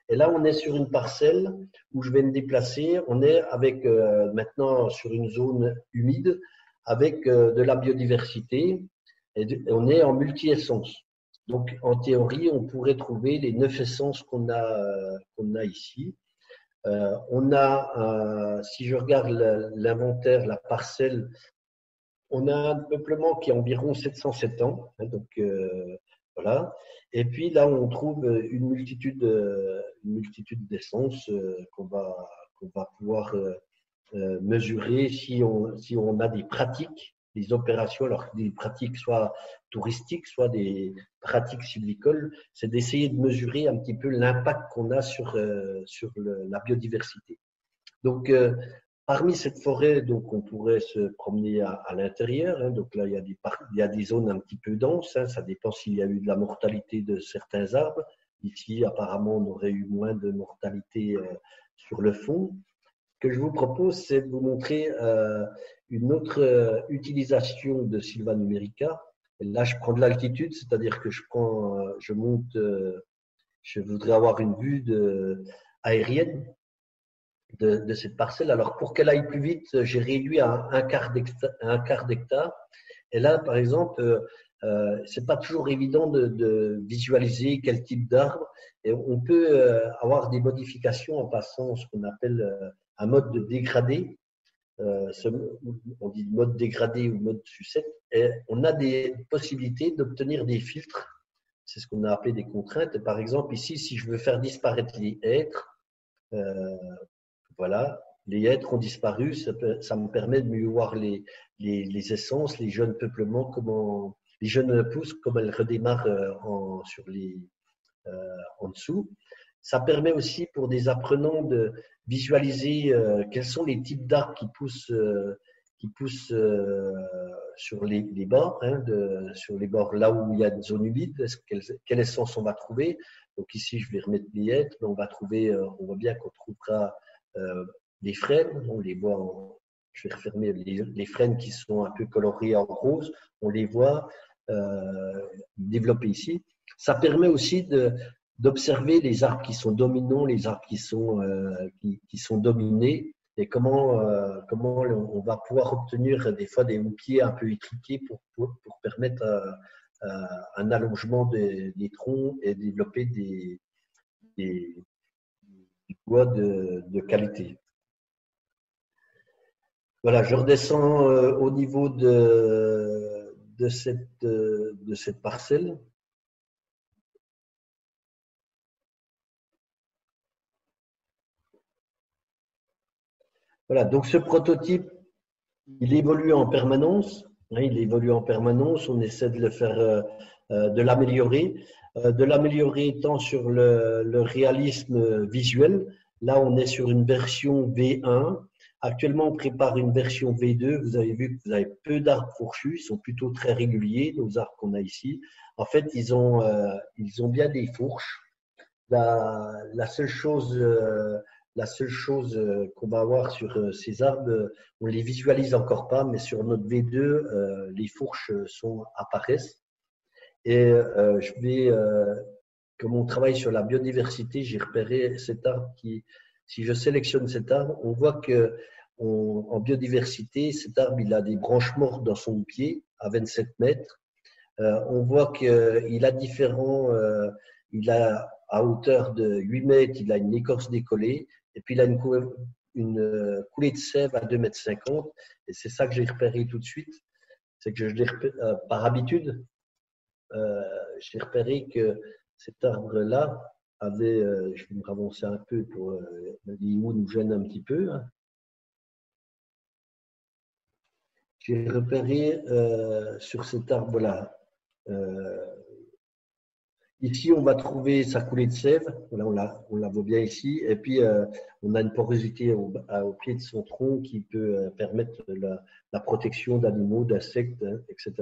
Et là, on est sur une parcelle où je vais me déplacer. On est avec maintenant sur une zone humide avec de la biodiversité et on est en multi-essence. Donc, en théorie, on pourrait trouver les 9 essences qu'on a ici. On a, si je regarde l'inventaire, la parcelle, on a un peuplement qui est environ 707 ans. Hein, donc, voilà. Et puis là, on trouve une multitude d'essences qu'on va pouvoir mesurer si on a des pratiques, des opérations, alors des pratiques soit touristiques, soit des pratiques sylvicoles, c'est d'essayer de mesurer un petit peu l'impact qu'on a sur la biodiversité. Donc, parmi cette forêt, donc, on pourrait se promener à l'intérieur. Hein, donc là, il y a des zones un petit peu denses. Hein, ça dépend s'il y a eu de la mortalité de certains arbres. Ici, apparemment, on aurait eu moins de mortalité sur le fond. Ce que je vous propose, c'est de vous montrer une autre utilisation de Sylva numerica. Et là, je prends de l'altitude, c'est-à-dire que je monte, je voudrais avoir une vue aérienne de cette parcelle. Alors, pour qu'elle aille plus vite, j'ai réduit à un quart d'hectare. Et là, par exemple, c'est pas toujours évident de visualiser quel type d'arbre. Et on peut avoir des modifications en passant ce qu'on appelle un mode de dégradé. On dit mode dégradé ou mode sucette. Et on a des possibilités d'obtenir des filtres. C'est ce qu'on a appelé des contraintes. Et par exemple, ici, si je veux faire disparaître les hêtres, voilà, les hêtres ont disparu. Ça me permet de mieux voir les essences, les jeunes peuplements, les jeunes pousses, comme elles redémarrent en dessous. Ça permet aussi pour des apprenants de visualiser quels sont les types d'arbres qui poussent sur les bords, hein, sur les bords là où il y a une zone humide. Quelle essence on va trouver? Donc ici, je vais remettre les hêtres, mais on voit bien qu'on trouvera les frênes. On les voit, je vais refermer les frênes qui sont un peu colorées en rose. On les voit développés ici. Ça permet aussi d'observer les arbres qui sont dominants, les arbres qui sont dominés, et comment on va pouvoir obtenir des fois des houppiers un peu étriqués pour permettre un allongement des troncs et développer des bois de qualité. Voilà, je redescends au niveau de cette parcelle. Voilà, donc ce prototype, il évolue en permanence. Hein, il évolue en permanence. On essaie de le faire, de l'améliorer. De l'améliorer tant sur le réalisme visuel. Là, on est sur une version V1. Actuellement, on prépare une version V2. Vous avez vu que vous avez peu d'arbres fourchus. Ils sont plutôt très réguliers, nos arbres qu'on a ici. En fait, ils ont bien des fourches. La seule chose qu'on va avoir sur ces arbres, on les visualise encore pas, mais sur notre V2, les fourches apparaissent. Et comme on travaille sur la biodiversité, j'ai repéré cet arbre si je sélectionne cet arbre, on voit que en biodiversité, cet arbre, il a des branches mortes dans son pied à 27 mètres. On voit qu'il a il a à hauteur de 8 mètres, il a une écorce décollée, et puis il a une coulée de sève à 2,50 mètres. Et c'est ça que j'ai repéré tout de suite. C'est que par habitude, j'ai repéré que cet arbre-là avait, je vais me ravancer un peu pour l'IO nous gêne un petit peu. Hein. J'ai repéré sur cet arbre-là. Ici, on va trouver sa coulée de sève. Voilà, on la voit bien ici. Et puis, on a une porosité au pied de son tronc qui peut permettre la protection d'animaux, d'insectes, hein, etc.